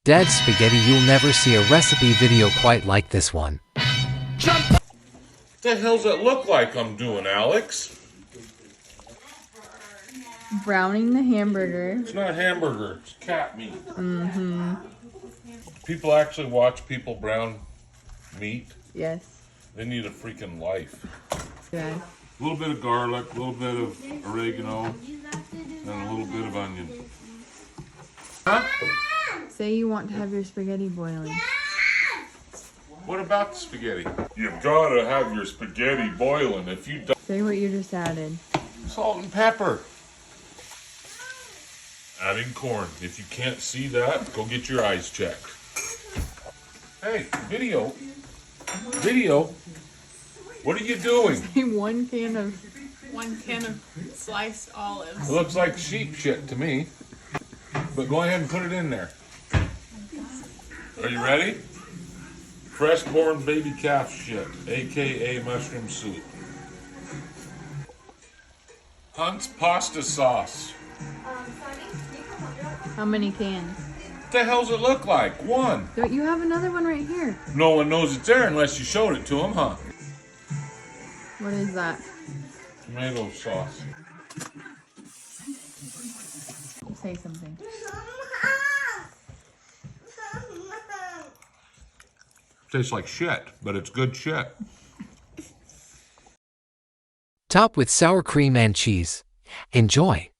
Dad's spaghetti. You'll never see a recipe video quite like this one. What the hell's it look like I'm doing, Alex? Browning the hamburger. It's not hamburger, it's cat meat. People actually watch people brown meat. Yes. They need a freaking life. Yeah. A little bit of garlic, a little bit of oregano, and a little bit of onion. Huh? Say you want to have your spaghetti boiling. What about the spaghetti? You gotta have your spaghetti boiling. If you don't, Say what you just added. salt and pepper. Adding corn. If you can't see that, go get your eyes checked. Hey, video. Video. What are you doing? Say one can of sliced olives. It looks like sheep shit to me. But go ahead and put it in there. Are you ready? Fresh-born baby calf shit, aka mushroom soup. Hunt's pasta sauce. how many cans? What the hell's it look like? One. Don't you have another one right here? No one knows it's there unless you showed it to them, huh? What is that? Tomato sauce. Say something. Tastes like shit, but it's good shit. Top with sour cream and cheese. Enjoy.